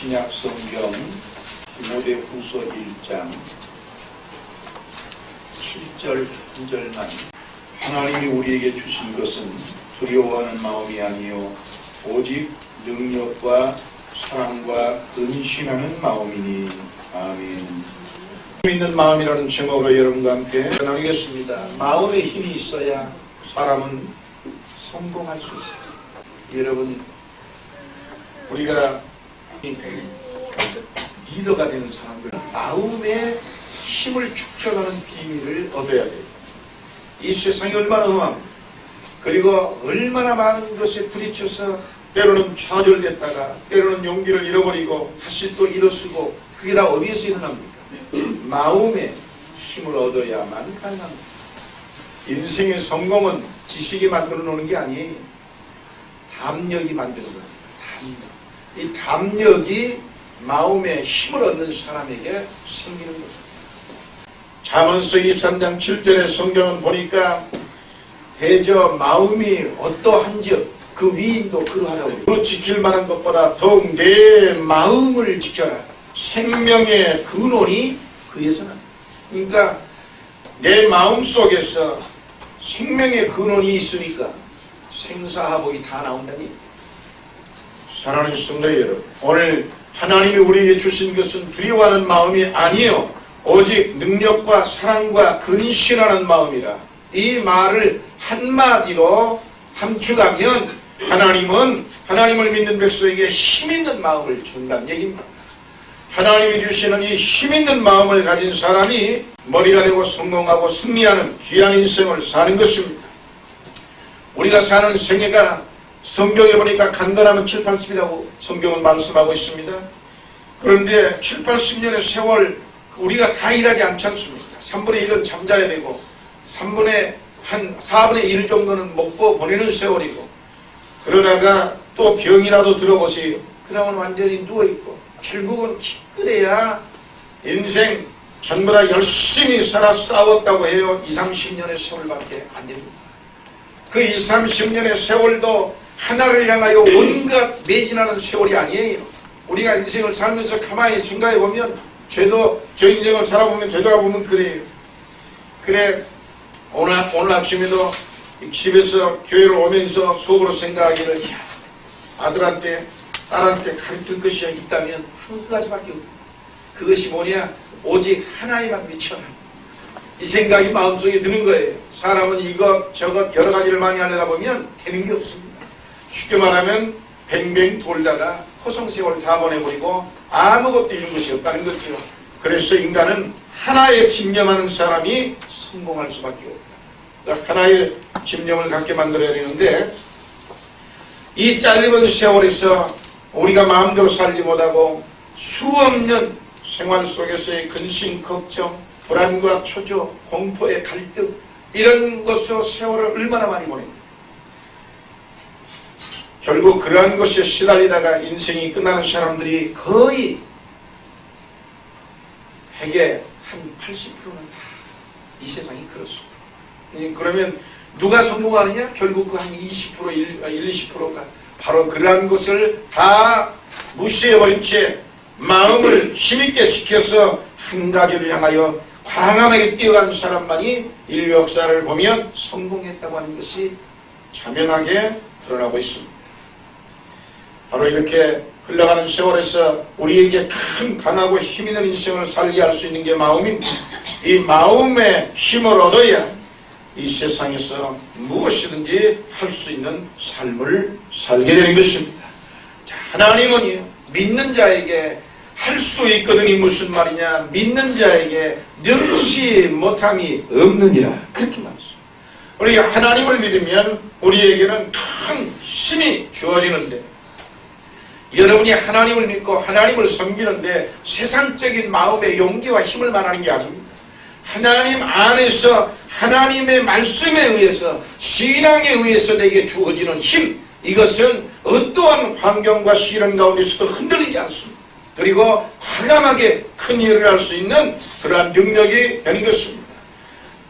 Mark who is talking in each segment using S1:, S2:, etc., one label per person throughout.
S1: 신약 성경 디모데후서 1장 7절 한 절만. 하나님이 우리에게 주신 것은 두려워하는 마음이 아니요 오직 능력과 사랑과 근신하는 마음이니. 아멘. 힘 있는 마음이라는 제목으로 여러분과 함께 나누겠습니다. 마음에 힘이 있어야 사람은 성공할 수 있어요. 여러분, 우리가 리더가 되는 사람들은 마음의 힘을 축적하는 비밀을 얻어야 돼요. 이 세상이 얼마나 험합니다. 그리고 얼마나 많은 것에 부딪혀서 때로는 좌절됐다가 때로는 용기를 잃어버리고 다시 또 일어서고, 그게 다 어디에서 일어납니까? 마음의 힘을 얻어야만 가능합니다. 인생의 성공은 지식이 만들어 놓는 게 아니에요. 담력이 만드는 거예요. 담력. 이 담력이 마음의 힘을 얻는 사람에게 생기는 거예요. 잠언서 23장 7절의 성경은 보니까 대저 마음이 어떠한즉 그 위인도 그러하다고. 그 지킬 만한 것보다 더욱 내 마음을 지켜라. 생명의 근원이 그에서 납니다. 그러니까 내 마음 속에서 생명의 근원이 있으니까 생사화복이 다 나온다니. 사랑하는 성도 여러분, 오늘 하나님이 우리에게 주신 것은 두려워하는 마음이 아니요 오직 능력과 사랑과 근신하는 마음이라. 이 말을 한마디로 함축하면 하나님은 하나님을 믿는 백성에게 힘있는 마음을 준다는 얘기입니다. 하나님이 주시는 이 힘있는 마음을 가진 사람이 머리가 되고 성공하고 승리하는 귀한 인생을 사는 것입니다. 우리가 사는 생애가 성경에 보니까 간단하면 7, 80이라고 성경은 말씀하고 있습니다. 그런데 7, 80년의 세월 우리가 다 일하지 않지 않습니까? 3분의 1은 잠자야 되고 4분의 1 정도는 먹고 보내는 세월이고, 그러다가 또 병이라도 들어보세요. 그러면 완전히 누워있고, 결국은 기껏해야 인생 전부 다 열심히 살아 싸웠다고 해요. 20, 30년의 세월밖에 안 됩니다. 그 20, 30년의 세월도 하나를 향하여 온갖 매진하는 세월이 아니에요. 우리가 인생을 살면서 가만히 생각해보면 저 인생을 살아보면 되돌아보면 그래요. 그래, 오늘 아침에도 집에서 교회를 오면서 속으로 생각하기를, 아들한테 딸한테 가르칠 것이 있다면 한 가지밖에 없고, 그것이 뭐냐? 오직 하나에만 미쳐라. 이 생각이 마음속에 드는 거예요. 사람은 이것 저것 여러 가지를 많이 하려다 보면 되는 게 없습니다. 쉽게 말하면 뱅뱅 돌다가 허송세월 다 보내버리고 아무것도 이룬 것이 없다는 거죠. 그래서 인간은 하나에 집념하는 사람이 성공할 수밖에 없다. 하나의 집념을 갖게 만들어야 되는데, 이 짧은 세월에서 우리가 마음대로 살지 못하고 수없는 생활 속에서의 근심, 걱정, 불안과 초조, 공포의 갈등, 이런 것으로 세월을 얼마나 많이 보냅니까? 결국 그러한 것에 시달리다가 인생이 끝나는 사람들이 거의 핵의 한 80%는 다 이 세상이 그렇습니다. 그러면 누가 성공하느냐? 결국 그 한 20%, 20%가 바로 그러한 것을 다 무시해버린 채 마음을 힘있게 지켜서 한 가지를 향하여 광활하게 뛰어간 사람만이 인류 역사를 보면 성공했다고 하는 것이 자명하게 드러나고 있습니다. 바로 이렇게 흘러가는 세월에서 우리에게 큰 강하고 힘있는 인생을 살게 할 수 있는 게 마음입니다. 이 마음의 힘을 얻어야 이 세상에서 무엇이든지 할 수 있는 삶을 살게 되는 것입니다. 자, 하나님은 믿는 자에게 할 수 있거든. 이 무슨 말이냐? 믿는 자에게 능치 못함이 없느니라. 그렇게 말했어요. 우리가 하나님을 믿으면 우리에게는 큰 힘이 주어지는데, 여러분이 하나님을 믿고 하나님을 섬기는데 세상적인 마음의 용기와 힘을 말하는 게 아닙니다. 하나님 안에서 하나님의 말씀에 의해서, 신앙에 의해서 내게 주어지는 힘, 이것은 어떠한 환경과 시련 가운데서도 흔들리지 않습니다. 그리고 과감하게 큰 일을 할 수 있는 그러한 능력이 되는 것입니다.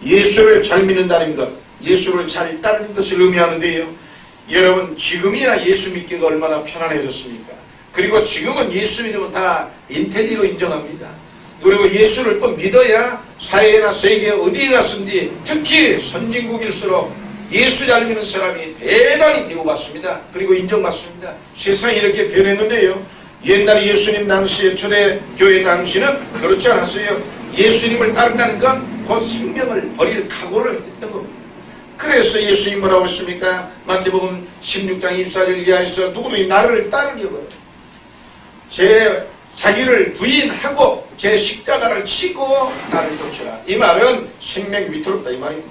S1: 예수를 잘 믿는다는 것, 예수를 잘 따르는 것을 의미하는데요, 여러분 지금이야 예수 믿기가 얼마나 편안해졌습니까? 그리고 지금은 예수 믿으면 다 인텔리로 인정합니다. 그리고 예수를 또 믿어야 사회나 세계 어디에 갔든지 특히 선진국일수록 예수 잘 믿는 사람이 대단히 대우받습니다. 그리고 인정받습니다. 세상이 이렇게 변했는데요. 옛날에 예수님 당시에 초대교회 당시는 그렇지 않았어요. 예수님을 따른다는 건 곧 생명을 버릴 각오를 했던 겁니다. 그래서 예수님 뭐라고 했습니까? 마태복음 16장 24절 이하에서 누구든지 나를 따르려고 자기를 부인하고 제 십자가를 치고 나를 쫓으라. 이 말은 생명 위태롭다 이 말입니다.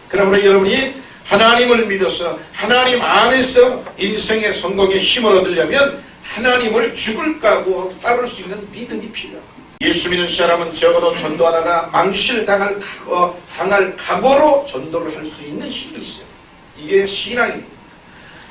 S1: 그러므로 여러분이 하나님을 믿어서 하나님 안에서 인생의 성공에 힘을 얻으려면 하나님을 죽을 각오 따를 수 있는 믿음이 필요합니다. 예수 믿는 사람은 적어도 전도하다가 망실당할 각오로 전도를 할 수 있는 힘이 있어요. 이게 신앙입니다.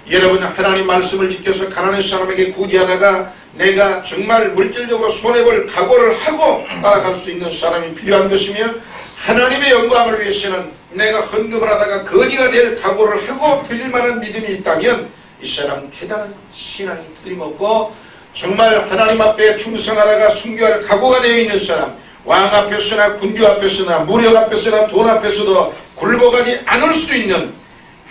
S1: 여러분 하나님 말씀을 지켜서 가난한 사람에게 구제하다가 내가 정말 물질적으로 손해볼 각오를 하고 따라갈 수 있는 사람이 필요한 것이며 하나님의 영광을 위해서는 내가 헌금을 하다가 거지가 될 각오를 하고 드릴 만한 믿음이 있다면 이 사람은 대단한 신앙이 틀림없고 정말 하나님 앞에 충성하다가 순교할 각오가 되어 있는 사람, 왕 앞에서나 군주 앞에서나 무력 앞에서나 돈 앞에서도 굴복하지 않을 수 있는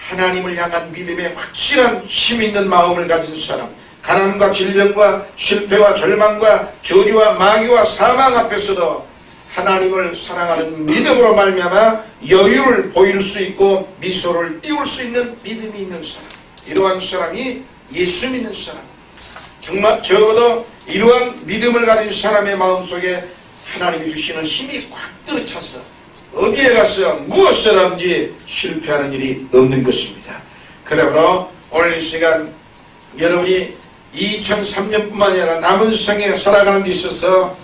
S1: 하나님을 향한 믿음에 확실한 힘 있는 마음을 가진 사람, 가난과 질병과 실패와 절망과 저주와 마귀와 사망 앞에서도 하나님을 사랑하는 믿음으로 말미암아 여유를 보일 수 있고 미소를 띄울 수 있는 믿음이 있는 사람, 이러한 사람이 예수 믿는 사람, 정말 적어도 이러한 믿음을 가진 사람의 마음속에 하나님이 주시는 힘이 꽉 들어차서 어디에 가서 무엇을 하든지 실패하는 일이 없는 것입니다. 그러므로 오늘 이 시간 여러분이 2003년뿐만 아니라 남은 생에 살아가는 데 있어서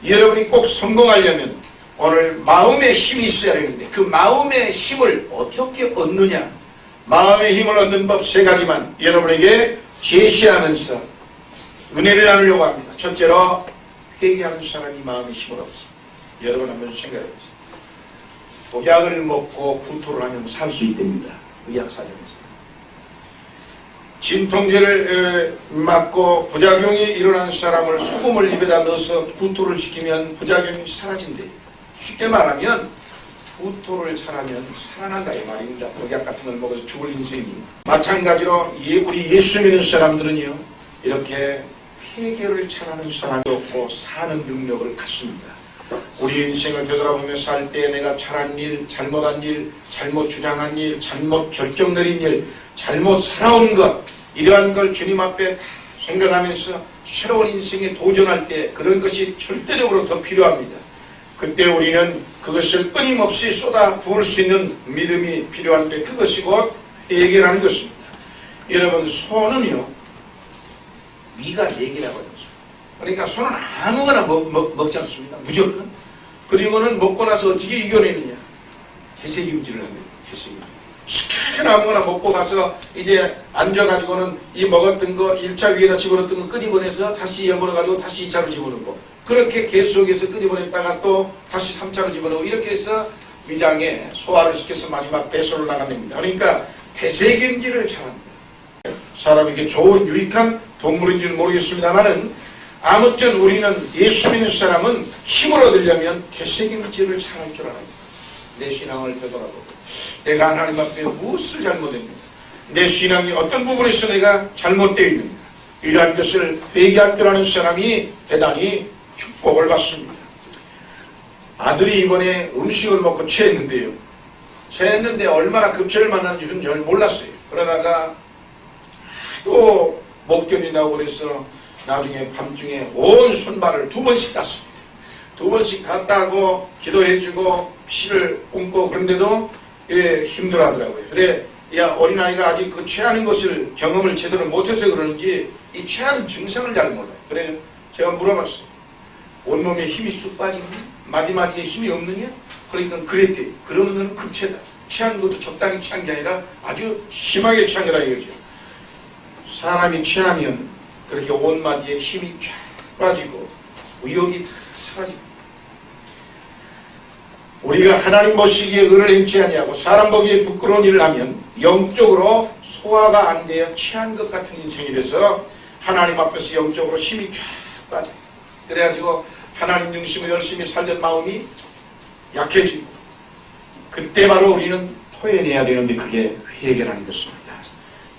S1: 여러분이 꼭 성공하려면 오늘 마음의 힘이 있어야 되는데 그 마음의 힘을 어떻게 얻느냐, 마음의 힘을 얻는 법 세 가지만 여러분에게 제시하면서 은혜를 나누려고 합니다. 첫째로 회개하는 사람이 마음의 힘을 얻습니다. 여러분 한번 생각해 보세요. 독약을 먹고 구토를 하면 살 수 있답니다. 의학사전에서. 진통제를 맞고 부작용이 일어난 사람을 소금을 입에다 넣어서 구토를 시키면 부작용이 사라진대요. 쉽게 말하면 구토를 잘하면 살아난다 이 말입니다. 독약 같은 걸 먹어서 죽을 인생이. 마찬가지로 우리 예수 믿는 사람들은요 이렇게 회개를 잘하는 사람이 없고 사는 능력을 갖습니다. 우리 인생을 되돌아보며 살 때 내가 잘한 일, 잘못한 일, 잘못 주장한 일, 잘못 결정 내린 일, 잘못 살아온 것, 이러한 걸 주님 앞에 생각하면서 새로운 인생에 도전할 때 그런 것이 절대적으로 더 필요합니다. 그때 우리는 그것을 끊임없이 쏟아 부을 수 있는 믿음이 필요한데 그것이 곧 회개라는 것입니다. 여러분 소는요 위가 4개라고 해요. 그러니까 소는 아무거나 먹지 않습니다. 무조건. 그리고는 먹고 나서 어떻게 이겨내느냐. 되새김질을 합니다. 되새김질. 시큰 아무거나 먹고 가서 이제 앉아가지고는 이 먹었던 거 1차 위에다 집어넣었던 거 끄집어내서 다시 여물어가지고 다시 2차로 집어넣고 그렇게 계속해서 끄집어냈다가 또 다시 3차로 집어넣고 이렇게 해서 위장에 소화를 시켜서 마지막 배설로 나갑니다. 그러니까 되새김질을 잘합니다. 사람에게 좋은 유익한 동물인지는 모르겠습니다만은 아무튼 우리는 예수 믿는 사람은 힘을 얻으려면 되새김질을 잘할 줄 알아요. 내 신앙을 되돌아보고 내가 하나님 앞에 무엇을 잘못했는가, 내 신앙이 어떤 부분에서 내가 잘못되어 있는가, 이러한 것을 회개할 줄 아는 사람이 대단히 축복을 받습니다. 아들이 이번에 음식을 먹고 체했는데요. 체했는데 얼마나 급체를 만났는지는 잘 몰랐어요. 그러다가 또 못 견딘다고 그래서 나중에 밤중에 온 손발을 2번씩 땄습니다. 2번씩 땄다고 기도해주고 피를 뿜고 그런데도 힘들어하더라고요. 그래 야 어린아이가 아직 그 체하는 것을 경험을 제대로 못해서 그러는지 이 체하는 증상을 잘 몰라요. 그래 제가 물어봤어요. 온몸에 힘이 쑥 빠지니 마디마디에 힘이 없느냐? 그러니까 그랬대요. 그러면 급체다. 체한 것도 적당히 체한 게 아니라 아주 심하게 체한 거다 이거죠. 사람이 체하면 그렇게 온마디에 힘이 쫙 빠지고 의욕이 다 사라집니다. 우리가 하나님 보시기에 의를 행치 아니하고 사람 보기에 부끄러운 일을 하면 영적으로 소화가 안 되어 체한 것 같은 인생이 돼서 하나님 앞에서 영적으로 힘이 쫙 빠져. 그래가지고 하나님 중심으로 열심히 살던 마음이 약해지고, 그때 바로 우리는 토해내야 되는데 그게 회개라는 것입니다.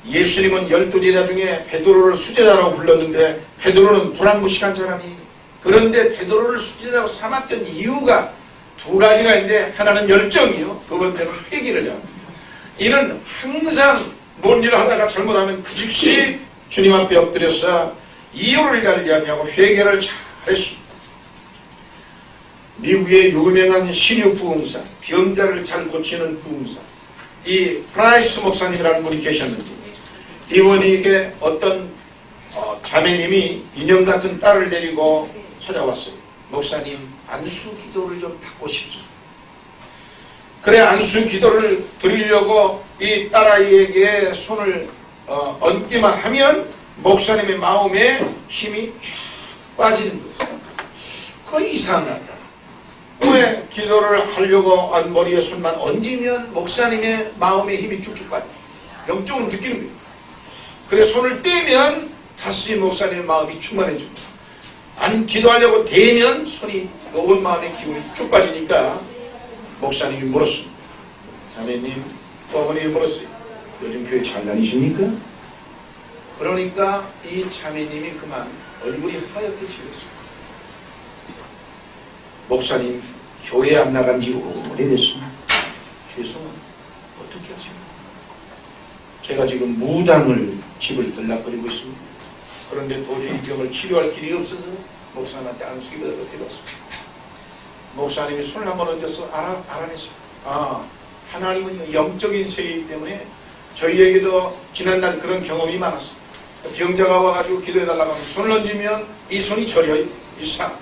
S1: 예수님은 12제자 중에 베드로를 수제자라고 불렀는데 베드로는 불안무식한 사람이에요. 그런데 베드로를 수제자로 삼았던 이유가 두 가지가 있는데, 하나는 열정이요, 두 번째는 회개를 잘합니다. 이는 항상 뭔 일을 하다가 잘못하면 그 즉시 주님 앞에 엎드려서 이유를 잘 이야기하고 회개를 잘 했습니다. 미국의 유명한 신유 부흥사, 병자를 잘 고치는 부흥사, 이 프라이스 목사님이라는 분이 계셨는데, 이분에게 어떤 자매님이 인형 같은 딸을 데리고 찾아왔어요. 목사님, 안수 기도를 좀 받고 싶습니다. 그래, 안수 기도를 드리려고 이 딸아이에게 손을 얹기만 하면 목사님의 마음에 힘이 쫙 빠지는 거예요. 그 이상하다. 왜 기도를 하려고 머리에 손만 얹으면 목사님의 마음에 힘이 쭉쭉 빠져. 영적으로 느끼는 거예요. 그래, 손을 떼면 다시 목사님의 마음이 충만해집니다. 안 기도하려고 대면 손이 온 마음의 기운이 쭉 빠지니까 목사님이 물었습니다. 자매님, 어머니 물었어요. 요즘 교회 잘 다니십니까? 그러니까 이 자매님이 그만 얼굴이 하얗게 지었습니다. 목사님, 교회 안 나간 지 오래됐습니다. 죄송합니다. 어떻게 하십니까? 제가 지금 무당을 집을 들락거리고 있습니다. 그런데 도저히 이 병을 치료할 길이 없어서 목사님한테 안수기도를 드렸습니다. 목사님이 손을 한번 얹어서 알아냈어요. 하나님은 영적인 세계이기 때문에 저희에게도 지난날 그런 경험이 많았어요. 병자가 와가지고 기도해달라고 하면 손을 얹으면 이 손이 저려요. 이상.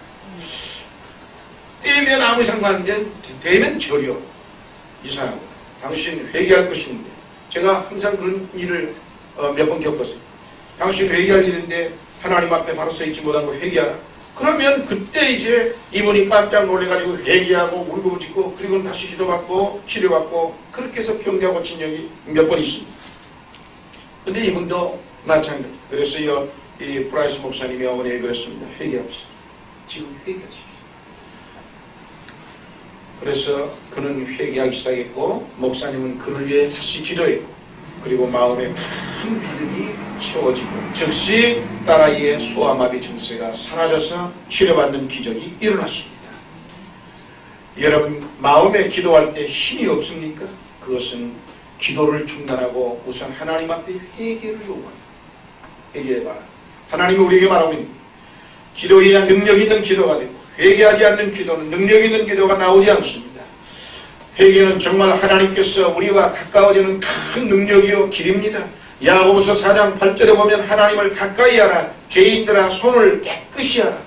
S1: 떼면 아무 상관인데 대면 저려. 이상하고. 당신 회개할 것인데. 제가 항상 그런 일을 몇 번 겪었어요. 당신 회개할 일인데 하나님 앞에 바로 서 있지 못한 거 회개하라. 그러면 그때 이제 이분이 깜짝 놀래가지고 회개하고 울고불짖고, 그리고 다시 기도받고 치료받고, 그렇게 해서 병자 고친 적이 몇 번 있습니다. 근데 이분도 마찬가지. 그래서 이 프라이스 목사님이 어머니에게 그랬습니다. 회개합시다. 지금 회개하십시오. 그래서 그는 회개하기 시작했고, 목사님은 그를 위해 다시 기도했고, 그리고 마음에 큰 믿음이 채워지고, 즉시 딸아이의 소아마비 증세가 사라져서 치료받는 기적이 일어났습니다. 여러분, 마음에 기도할 때 힘이 없습니까? 그것은 기도를 중단하고 우선 하나님 앞에 회개를 요구합니다. 회개해봐라. 하나님이 우리에게 말하고 있는 거예요. 기도해야 능력 있는 기도가 되고, 회개하지 않는 기도는 능력 있는 기도가 나오지 않습니다. 회개는 정말 하나님께서 우리와 가까워지는 큰 능력이요 길입니다. 야고보서 4장 8절에 보면 하나님을 가까이 하라, 죄인들아 손을 깨끗이 하라,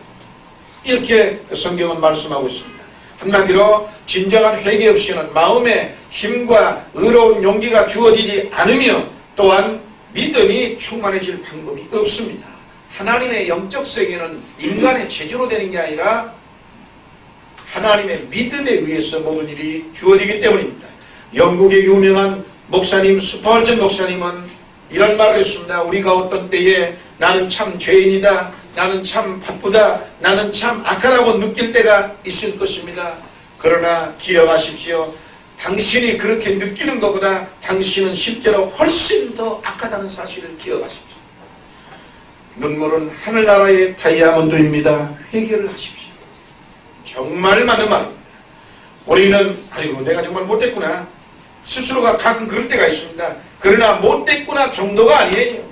S1: 이렇게 성경은 말씀하고 있습니다. 한마디로 진정한 회개 없이는 마음에 힘과 의로운 용기가 주어지지 않으며 또한 믿음이 충만해질 방법이 없습니다. 하나님의 영적 세계는 인간의 체제로 되는 게 아니라 하나님의 믿음에 의해서 모든 일이 주어지기 때문입니다. 영국의 유명한 목사님 스펄전 목사님은 이런 말을 했습니다. 우리가 어떤 때에 나는 참 죄인이다, 나는 참 바쁘다, 나는 참 악하다고 느낄 때가 있을 것입니다. 그러나 기억하십시오. 당신이 그렇게 느끼는 것보다 당신은 실제로 훨씬 더 악하다는 사실을 기억하십시오. 눈물은 하늘나라의 다이아몬드입니다. 회개를 하십시오. 정말 맞는 말입니다. 우리는 아이고 내가 정말 못됐구나, 스스로가 가끔 그럴 때가 있습니다. 그러나 못됐구나 정도가 아니에요.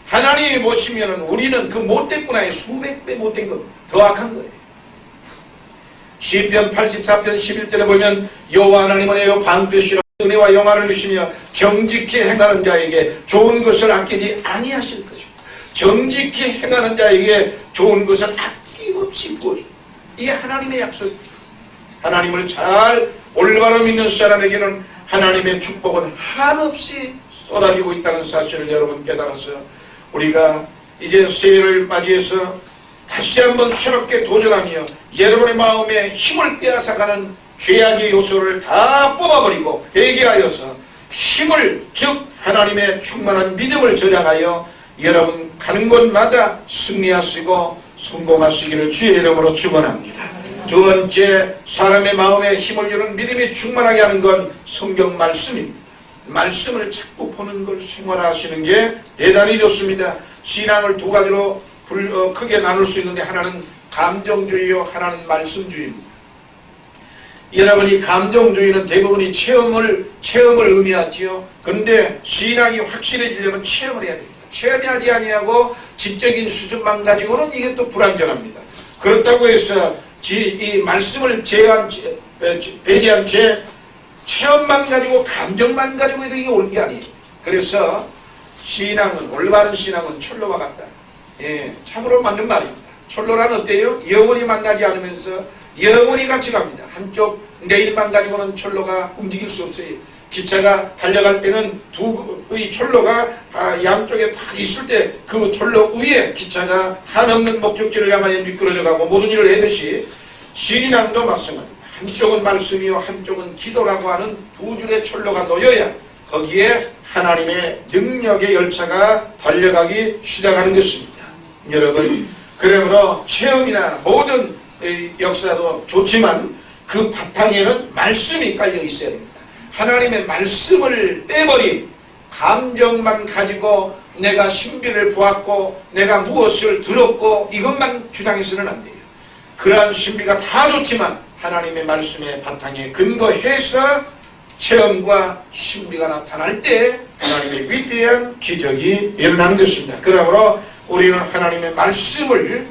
S1: 하나님이 보시면 우리는 그 못됐구나의 수백 배 못된 것, 더 악한 거예요. 시편 84편 11절에 보면 여호와 하나님은 내 방패시라 은혜와 영화를 주시며 정직히 행하는 자에게 좋은 것을 아끼지 아니하실 것입니다. 정직히 행하는 자에게 좋은 것을 아낌없이 부어줍니다. 이게 하나님의 약속입니다. 하나님을 잘 올바로 믿는 사람에게는 하나님의 축복은 한없이 쏟아지고 있다는 사실을 여러분 깨달아서 우리가 이제 새해를 맞이해서 다시 한번 새롭게 도전하며 여러분의 마음에 힘을 빼앗아가는 죄악의 요소를 다 뽑아버리고 회개하여서 힘을, 즉 하나님의 충만한 믿음을 저장하여 여러분 가는 곳마다 승리하시고 성공하시기를 주의 이름으로 축원합니다. 두 번째, 사람의 마음에 힘을 주는 믿음이 충만하게 하는 건 성경 말씀입니다. 말씀을 자꾸 보는 걸 생활하시는 게 대단히 좋습니다. 신앙을 두 가지로 크게 나눌 수 있는데, 하나는 감정주의요, 하나는 말씀주의입니다. 여러분이 감정주의는 대부분이 체험을 의미하지요. 그런데 신앙이 확실해지려면 체험을 해야 됩니다. 체험하지 아니하고 지적인 수준만 가지고는 이게 또 불완전합니다. 그렇다고 해서 이 말씀을 배제한 채 체험만 가지고 감정만 가지고 이게 옳은 게 아니에요. 그래서 신앙은, 올바른 신앙은 철로와 같다. 예, 참으로 맞는 말입니다. 철로란 어때요? 영원히 만나지 않으면서 영원히 같이 갑니다. 한쪽 레일만 가지고는 철로가 움직일 수 없어요. 기차가 달려갈 때는 이 철로가 양쪽에 다 있을 때 그 철로 위에 기차가 한없는 목적지를 향하여 미끄러져 가고 모든 일을 해듯이 신앙도 마찬가지입니다. 한쪽은 말씀이요, 한쪽은 기도라고 하는 두 줄의 철로가 놓여야 거기에 하나님의 능력의 열차가 달려가기 시작하는 것입니다. 여러분, 그러므로 체험이나 모든 역사도 좋지만 그 바탕에는 말씀이 깔려 있어야 됩니다. 하나님의 말씀을 빼버린 감정만 가지고 내가 신비를 보았고 내가 무엇을 들었고 이것만 주장해서는 안 돼요. 그러한 신비가 다 좋지만 하나님의 말씀의 바탕에 근거해서 체험과 신비가 나타날 때 하나님의 위대한 기적이 일어나는 것입니다. 그러므로 우리는 하나님의 말씀을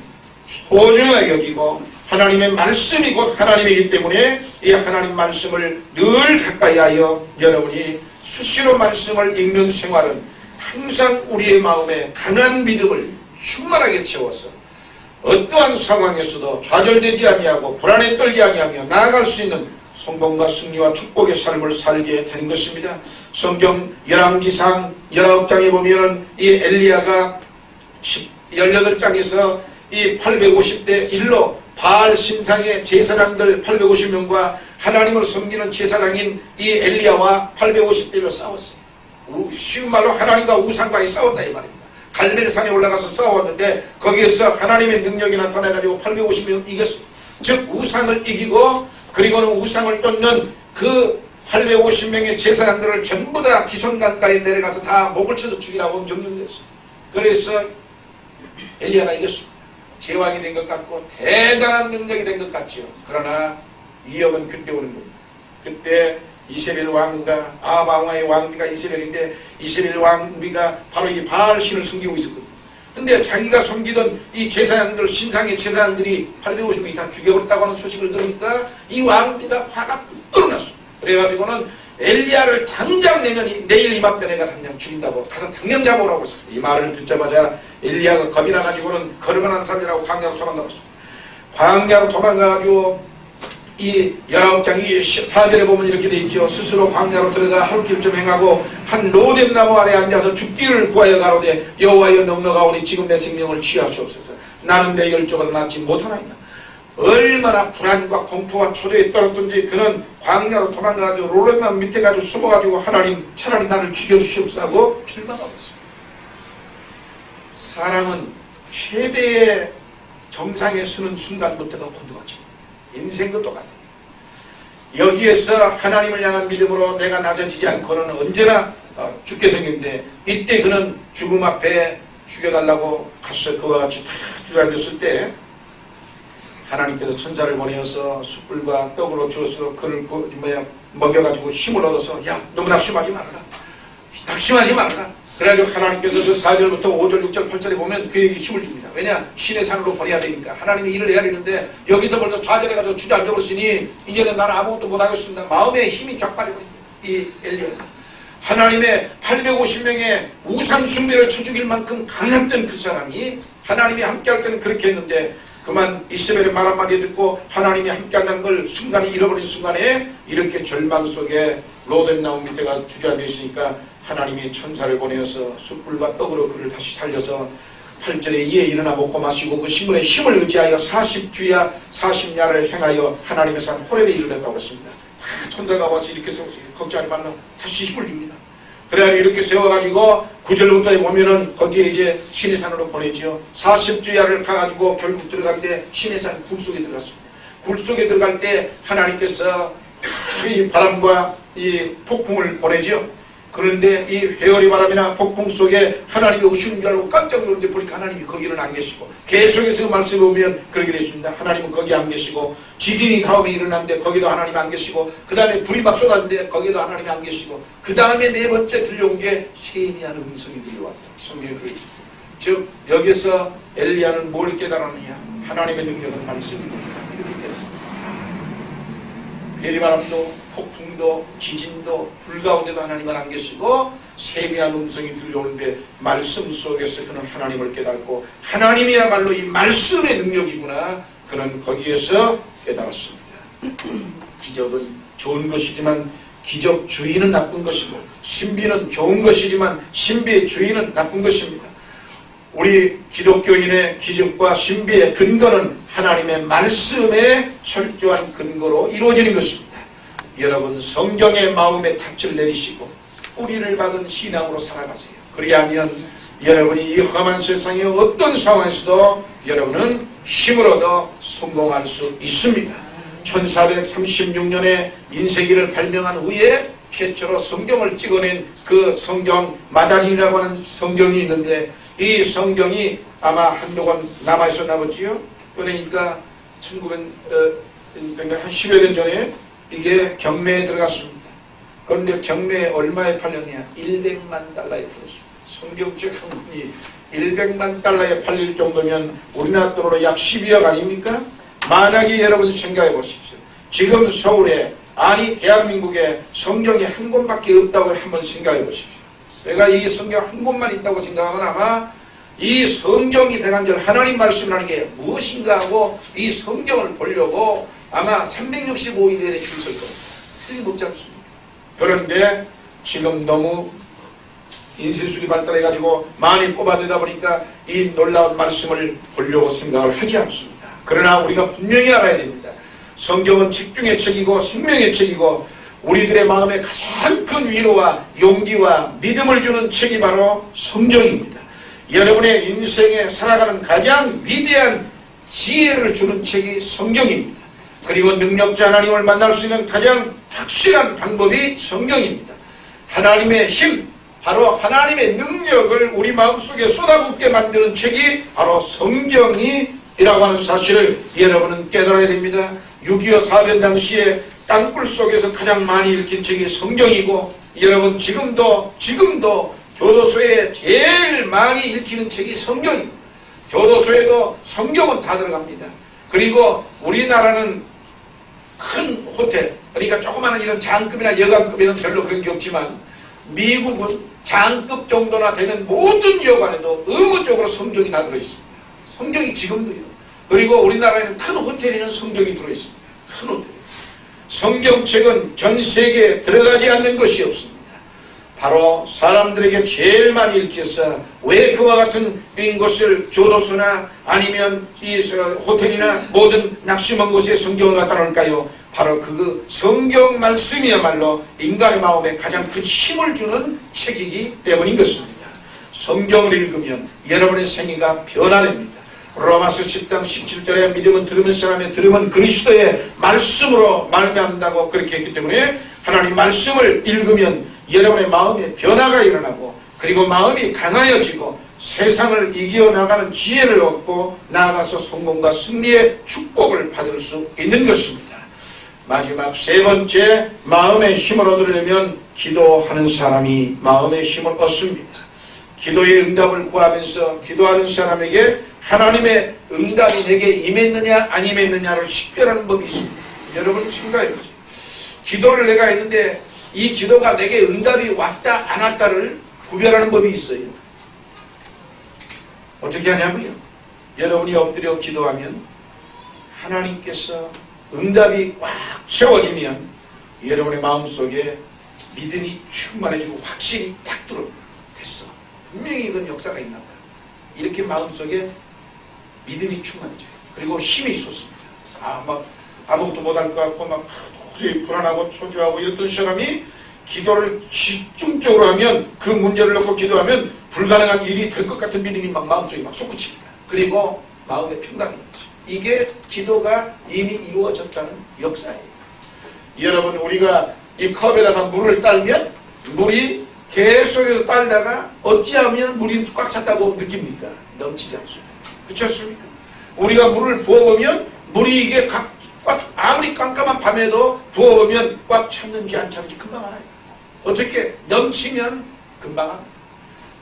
S1: 소중하게 여기고 하나님의 말씀이 곧 하나님이기 때문에 이 하나님 말씀을 늘 가까이 하여 여러분이 수시로 말씀을 읽는 생활은 항상 우리의 마음에 강한 믿음을 충만하게 채워서 어떠한 상황에서도 좌절되지 아니하고 불안에 떨지 아니하며 나아갈 수 있는 성공과 승리와 축복의 삶을 살게 되는 것입니다. 성경 열왕기상 19장에 보면 이 엘리야가 18장에서 이 850대 1로 바알 신상의 제사장들 850명과 하나님을 섬기는 제사장인 이 엘리야와 850대로 싸웠어요. 쉬운 말로 하나님과 우상과의 싸웠다 이 말입니다. 갈멜산에 올라가서 싸웠는데 거기에서 하나님의 능력이 나타나가지고 850명 이겼어요. 즉 우상을 이기고 그리고는 우상을 쫓는 그 850명의 제사장들을 전부 다 기손강가에 내려가서 다 목을 쳐서 죽이라고 명령했어요. 그래서 엘리야가 이겼습니다. 제왕이 된 것 같고 대단한 능력이 된 것 같지요. 그러나 위협은 그때 오는 겁니다. 그때 이세벨 왕과 아합왕의 왕비가 이세벨인데 이세벨 왕비가 바로 이 바알 신을 섬기고 있었거든요. 근데 자기가 섬기던 이 제사장들, 신상의 제사장들이 850명이 다 죽여버렸다고 하는 소식을 들으니까 이 왕비가 화가 끓어났어요. 그래가지고는 엘리야를 당장 내일 이맘때 내가 당장 죽인다고 가서 당장 잡아오라고 했어요. 이 말을 듣자마자 엘리야가 겁이 나가지고는 걸음을 한 사람이라고 광야로 도망가봤어요. 광야로 도망가가지고 이 19장 4절에 보면 이렇게 돼 있죠. 스스로 광야로 들어가 하루길 좀 행하고 한 로뎀나무 아래 앉아서 죽기를 구하여 가로되 여호와여 넉넉하오니 지금 내 생명을 취하시옵소서. 나는 내 열조가 낫지 못하나이다. 얼마나 불안과 공포와 초조에 떨었던지 그는 광야로 도망가가지고 로뎀나무 밑에 가지고 숨어가지고 하나님 차라리 나를 죽여주시옵소서 하고 절망하고 있습니다. 사람은 최대의 정상에 서는 순간부터가 곤두박질. 인생도 똑같아요. 여기에서 하나님을 향한 믿음으로 내가 낮아지지 않고는 언제나 죽게 생겼는데 이때 그는 죽음 앞에 죽여달라고 가서 그와 같이 다 주저앉았을 때 하나님께서 천사를 보내어서 숯불과 떡으로 주어서 그를 먹여가지고 힘을 얻어서 야 너무 낙심하지 말아라. 낙심하지 말아라. 그래가지고 하나님께서 그 4절부터 5절, 6절, 8절에 보면 그에게 힘을 줍니다. 왜냐? 신의 산으로 보내야 되니까. 하나님이 일을 해야 되는데 여기서 벌써 좌절해가지고 주저앉아버렸으니 이제는 나는 아무것도 못하겠습니다. 마음에 힘이 쫙 빠져버립니다. 이 엘리야. 하나님의 850명의 우상 숭배를 쳐죽일 만큼 강했던 그 사람이 하나님이 함께할 때는 그렇게 했는데 그만 이세벨의 말 한마디 듣고 하나님이 함께한다는 걸 순간에 잃어버린 순간에 이렇게 절망 속에 로뎀나무 밑에가 주저앉아 있으니까 하나님이 천사를 보내어서 숯불과 떡으로 그를 다시 살려서 8절에 이에 일어나 먹고 마시고 그 식물의 힘을 의지하여 40주야 40야를 행하여 하나님의 산 호렙에 이르렀다고 했습니다. 천사가 와서 이렇게 해서 걱정하지 말라 다시 힘을 줍니다. 그래야 이렇게 세워가지고 9절부터 보면은 거기에 이제 시내산으로 보내지요. 40주야를 가가지고 결국 들어갈 때 시내산 굴속에 들어갔습니다. 굴속에 들어갈 때 하나님께서 이 바람과 이 폭풍을 보내지요. 그런데 이 회오리 바람이나 폭풍 속에 하나님이 오시는 줄 알고 깜짝 놀랐는데 보니까 하나님이 거기는 안 계시고, 계속해서 말씀을 보면 그렇게 되십니다. 하나님은 거기 안 계시고, 지진이 다음에 일어났는데 거기도 하나님 안 계시고, 그 다음에 불이 막 쏟았는데 거기도 하나님이 안 계시고, 그 다음에 네 번째 들려온 게 세미한 음성이 들려왔다. 성경에 그렇게. 즉 여기서 엘리야는 뭘 깨달았느냐? 하나님의 능력은 말씀입니다. 이렇게 깨달았습니다. 회리바람도 폭풍도 지진도 불 가운데도 하나님은 안 계시고, 세미한 음성이 들려오는데 말씀 속에서 그는 하나님을 깨닫고, 하나님이야말로 이 말씀의 능력이구나, 그는 거기에서 깨달았습니다. 기적은 좋은 것이지만 기적 주인은 나쁜 것이고, 신비는 좋은 것이지만 신비의 주인은 나쁜 것입니다. 우리 기독교인의 기적과 신비의 근거는 하나님의 말씀의 철저한 근거로 이루어지는 것입니다. 여러분, 성경의 마음에 닻을 내리시고 뿌리를 박은 신앙으로 살아가세요. 그리하면 여러분이 이 험한 세상의 어떤 상황에서도 여러분은 힘을 얻어 성공할 수 있습니다. 1436년에 인쇄기를 발명한 후에 최초로 성경을 찍어낸 그 성경 마자린이라고 하는 성경이 있는데, 이 성경이 아마 한동안 남아있었나 보지요. 그러니까 1900한 10여 년 전에 이게 경매에 들어갔습니다. 그런데 경매에 얼마에 팔렸냐? 100만 달러에 팔렸습니다. 성경책 한 권이 100만 달러에 팔릴 정도면 우리나라 돈으로 약 12억 아닙니까? 만약에 여러분 생각해 보십시오. 지금 서울에, 아니 대한민국에 성경이 한 권밖에 없다고 한번 생각해 보십시오. 내가 이 성경 한 권만 있다고 생각하면 아마 이 성경이 대간절 하나님 말씀이라는 게 무엇인가 하고 이 성경을 보려고 아마 365일 내내 줄 설 겁니다. 틀림없지 않습니다. 그런데 지금 너무 인쇄술이 발달해가지고 많이 뽑아내다 보니까 이 놀라운 말씀을 보려고 생각을 하지 않습니다. 그러나 우리가 분명히 알아야 됩니다. 성경은 책 중의 책이고 생명의 책이고, 우리들의 마음에 가장 큰 위로와 용기와 믿음을 주는 책이 바로 성경입니다. 여러분의 인생에 살아가는 가장 위대한 지혜를 주는 책이 성경입니다. 그리고 능력자 하나님을 만날 수 있는 가장 확실한 방법이 성경입니다. 하나님의 힘, 바로 하나님의 능력을 우리 마음속에 쏟아붓게 만드는 책이 바로 성경이라고 하는 사실을 여러분은 깨달아야 됩니다. 6.25 사변 당시에 땅굴 속에서 가장 많이 읽힌 책이 성경이고, 여러분 지금도 교도소에 제일 많이 읽히는 책이 성경입니다. 교도소에도 성경은 다 들어갑니다. 그리고 우리나라는 큰 호텔, 그러니까 조그마한 이런 장급이나 여관급에는 별로 그런 게 없지만, 미국은 장급 정도나 되는 모든 여관에도 의무적으로 성경이 다 들어있습니다. 성경이 지금도요. 그리고 우리나라에는 큰 호텔에는 성경이 들어있습니다. 큰 호텔. 성경책은 전 세계에 들어가지 않는 것이 없습니다. 바로 사람들에게 제일 많이 읽혀서, 왜 그와 같은 것을 교도소나 아니면 이 호텔이나 모든 낙심한 곳에 성경을 갖다 놓을까요? 바로 그 성경 말씀이야말로 인간의 마음에 가장 큰 힘을 주는 책이기 때문인 것입니다. 성경을 읽으면 여러분의 생애가 변화됩니다. 로마서 10장 17절에 믿음은 들으면 사람의 들으면 그리스도의 말씀으로 말미암는다고 그렇게 했기 때문에, 하나님 말씀을 읽으면 여러분의 마음에 변화가 일어나고, 그리고 마음이 강하여지고 세상을 이겨나가는 지혜를 얻고 나아가서 성공과 승리의 축복을 받을 수 있는 것입니다. 마지막 세 번째, 마음의 힘을 얻으려면 기도하는 사람이 마음의 힘을 얻습니다. 기도의 응답을 구하면서 기도하는 사람에게 하나님의 응답이 내게 임했느냐 안 임했느냐를 식별하는 법이 있습니다. 여러분 생각해보세요. 기도를 내가 했는데 이 기도가 내게 응답이 왔다 안 왔다를 구별하는 법이 있어요. 어떻게 하냐면요, 여러분이 엎드려 기도하면 하나님께서 응답이 꽉 채워지면 여러분의 마음속에 믿음이 충만해지고 확신이 딱 들어옵니다. 됐어, 분명히 이건 역사가 있나 봐요. 이렇게 마음속에 믿음이 충만해져요. 그리고 힘이 솟습니다. 막 아무것도 못할 것 같고 막 도저히 불안하고 초조하고 이랬던 사람이 기도를 집중적으로 하면, 그 문제를 놓고 기도하면 불가능한 일이 될 것 같은 믿음이 막 마음속에 막 솟구칩니다. 그리고 마음의 평강이 있죠. 이게 기도가 이미 이루어졌다는 역사예요. 여러분, 우리가 이 컵에다가 물을 따르면 물이 계속해서 따르다가 어찌하면 물이 꽉 찼다고 느낍니까? 넘치지 않습니까? 그렇지 않습니까? 우리가 물을 부어보면 물이 이게 아무리 깜깜한 밤에도 부어보면 꽉 찼는지 안 찼는지 금방 알아요. 어떻게 넘치면 금방 합니다.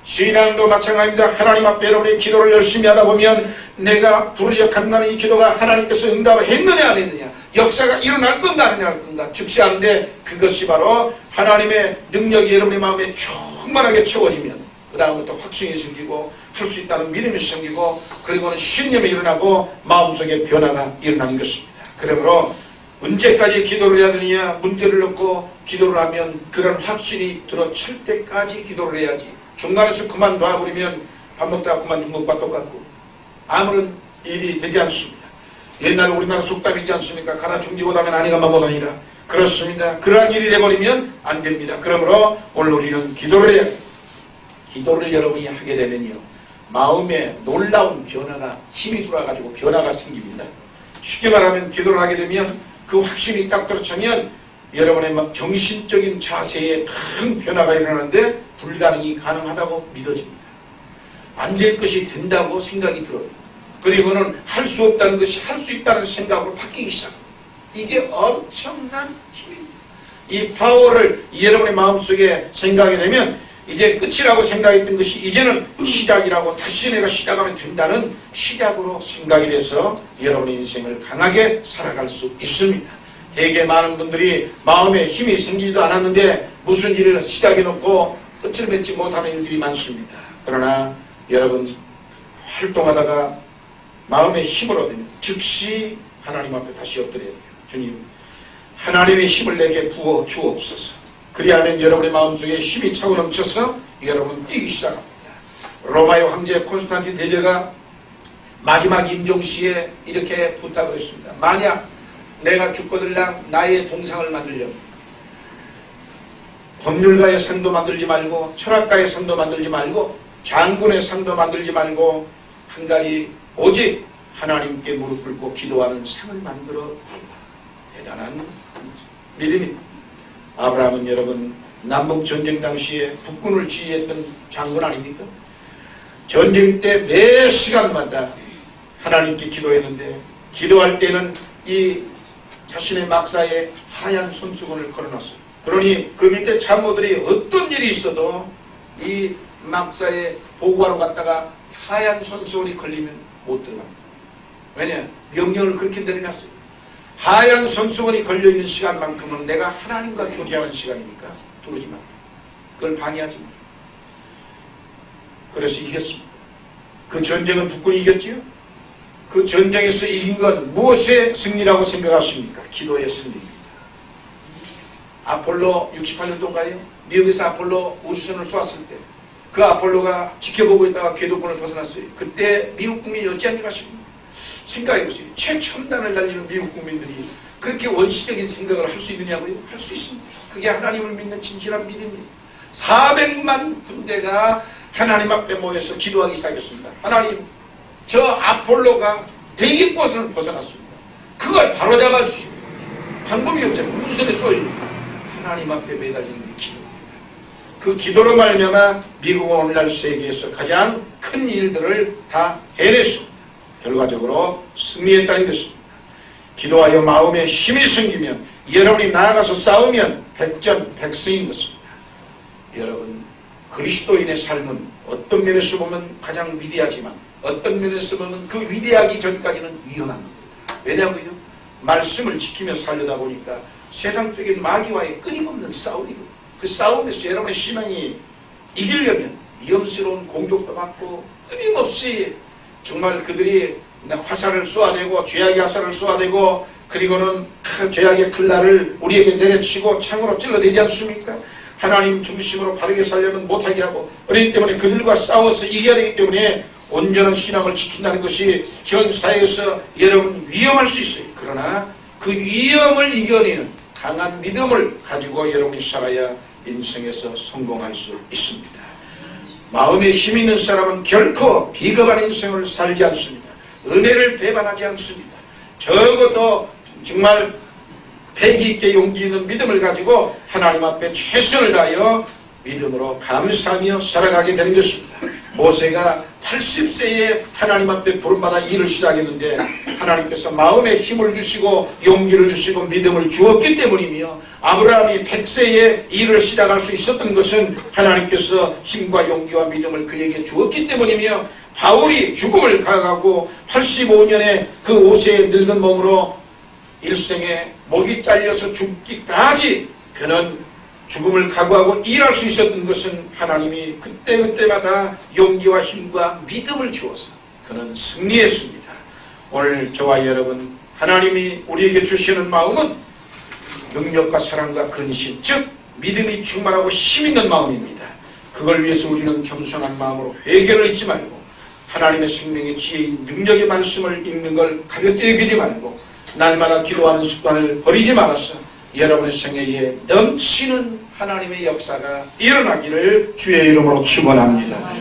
S1: 신앙도 마찬가지입니다. 하나님 앞에 여러분의 기도를 열심히 하다 보면 내가 부르짖어 간간히 이 기도가 하나님께서 응답을 했느냐 안 했느냐, 역사가 일어날 건가 안 일어날 건가 즉시 아는데, 그것이 바로 하나님의 능력이 여러분의 마음에 충만하게 채워지면 그 다음부터 확신이 생기고 할 수 있다는 믿음이 생기고, 그리고는 신념이 일어나고 마음속에 변화가 일어나는 것입니다. 그러므로 언제까지 기도를 해야 되느냐, 문제를 놓고 기도를 하면 그런 확신이 들어찰 때까지 기도를 해야지, 중간에서 그만둬버리면 밥 먹다가 그만둔 것과 똑같고 아무런 일이 되지 않습니다. 옛날 우리나라 속담이 있지 않습니까? 가다 중지고 다면 아니가만 못하니라. 그렇습니다. 그러한 일이 돼버리면 안 됩니다. 그러므로 오늘 우리는 기도를 해야 합니다. 기도를 여러분이 하게 되면요, 마음에 놀라운 변화가, 힘이 돌아가지고 변화가 생깁니다. 쉽게 말하면 기도를 하게 되면 그 확신이 딱 들어차면 여러분의 정신적인 자세에 큰 변화가 일어나는데 불가능이 가능하다고 믿어집니다. 안 될 것이 된다고 생각이 들어요. 그리고는 할 수 없다는 것이 할 수 있다는 생각으로 바뀌기 시작합니다. 이게 엄청난 힘입니다. 이 파워를 여러분의 마음속에 생각하게 되면 이제 끝이라고 생각했던 것이 이제는 시작이라고, 다시 내가 시작하면 된다는 시작으로 생각이 돼서 여러분의 인생을 강하게 살아갈 수 있습니다. 되게 많은 분들이 마음에 힘이 생기지도 않았는데 무슨 일을 시작해놓고 끝을 맺지 못하는 일들이 많습니다. 그러나 여러분, 활동하다가 마음의 힘을 얻으면 즉시 하나님 앞에 다시 엎드려야 돼요. 주님, 하나님의 힘을 내게 부어 주옵소서. 그리하면 여러분의 마음속에 힘이 차고 넘쳐서 여러분 뛰기 시작합니다. 로마의 황제 콘스탄틴 대제가 마지막 임종시에 이렇게 부탁을 했습니다. 만약 내가 죽거들랑 나의 동상을 만들려면 법률가의 상도 만들지 말고, 철학가의 상도 만들지 말고, 장군의 상도 만들지 말고, 한 가지 오직 하나님께 무릎 꿇고 기도하는 상을 만들어 달라. 대단한 믿음입니다. 아브라함은 여러분, 남북전쟁 당시에 북군을 지휘했던 장군 아닙니까? 전쟁 때 매 시간마다 하나님께 기도했는데, 기도할 때는 이 자신의 막사에 하얀 손수건을 걸어놨어요. 그러니 그 밑에 참모들이 어떤 일이 있어도 이 막사에 보고하러 갔다가 하얀 손수건이 걸리면 못 들어갑니다. 왜냐? 명령을 그렇게 내려놨어요. 하얀 손수건이 걸려있는 시간만큼은 내가 하나님과 교제하는 시간이니까 들어오지 마. 그걸 방해하지 마. 그래서 이겼습니다. 그 전쟁은 북군이 이겼지요? 그 전쟁에서 이긴 건 무엇의 승리라고 생각하십니까? 기도의 승리입니다. 아폴로 68년도인가요? 미국에서 아폴로 우주선을 쏘았을 때 그 아폴로가 지켜보고 있다가 궤도권을 벗어났어요. 그때 미국 국민이 어찌한 일 하십니까? 생각해보세요. 최첨단을 달리는 미국 국민들이 그렇게 원시적인 생각을 할 수 있느냐고요? 할 수 있습니다. 그게 하나님을 믿는 진실한 믿음이에요. 400만 군대가 하나님 앞에 모여서 기도하기 시작했습니다. 하나님, 저 아폴로가 대기권을 벗어났습니다. 그걸 바로잡아 주시고, 방법이 없잖아요. 우주선에 쏘여있는 하나님 앞에 매달리는 게 기도입니다. 그 기도로 말미암아 미국은 오늘날 세계에서 가장 큰 일들을 다 해냈습니다. 결과적으로 승리했다는 것입니다. 기도하여 마음에 힘이 생기면, 여러분이 나아가서 싸우면 백전백승인 것입니다. 여러분, 그리스도인의 삶은 어떤 면에서 보면 가장 위대하지만 어떤 면에서 보면 그 위대하기 전까지는 위험한 겁니다. 왜냐하면요, 말씀을 지키며 살려다 보니까 세상적인 마귀와의 끊임없는 싸움이고, 그 싸움에서 여러분의 신앙이 이기려면 위험스러운 공격도 받고, 끊임없이 정말 그들이 화살을 쏘아대고, 죄악의 화살을 쏘아대고, 그리고는 죄악의 칼날을 우리에게 내려치고 창으로 찔러대지 않습니까? 하나님 중심으로 바르게 살려면 못하게 하고, 그렇기 때문에 그들과 싸워서 이겨야 되기 때문에 온전한 신앙을 지킨다는 것이 현 사회에서 여러분 위험할 수 있어요. 그러나 그 위험을 이겨내는 강한 믿음을 가지고 여러분이 살아야 인생에서 성공할 수 있습니다. 마음에 힘 있는 사람은 결코 비겁한 인생을 살지 않습니다. 은혜를 배반하지 않습니다. 적어도 정말 패기 있게 용기 있는 믿음을 가지고 하나님 앞에 최선을 다하여 믿음으로 감사하며 살아가게 되는 것입니다. 모세가 80세에 하나님 앞에 부름받아 일을 시작했는데 하나님께서 마음에 힘을 주시고 용기를 주시고 믿음을 주었기 때문이며, 아브라함이 100세에 일을 시작할 수 있었던 것은 하나님께서 힘과 용기와 믿음을 그에게 주었기 때문이며, 바울이 죽음을 각오하고 85년에 그 5세의 늙은 몸으로 일생에 목이 잘려서 죽기까지 그는 죽음을 각오하고 일할 수 있었던 것은 하나님이 그때그때마다 용기와 힘과 믿음을 주어서 그는 승리했습니다. 오늘 저와 여러분, 하나님이 우리에게 주시는 마음은 능력과 사랑과 근심, 즉 믿음이 충만하고 힘있는 마음입니다. 그걸 위해서 우리는 겸손한 마음으로 회개를 잊지 말고 하나님의 생명의 지혜인 능력의 말씀을 읽는 걸 가볍게 여기지 말고 날마다 기도하는 습관을 버리지 말아서 여러분의 생애에 넘치는 하나님의 역사가 일어나기를 주의 이름으로 축원합니다.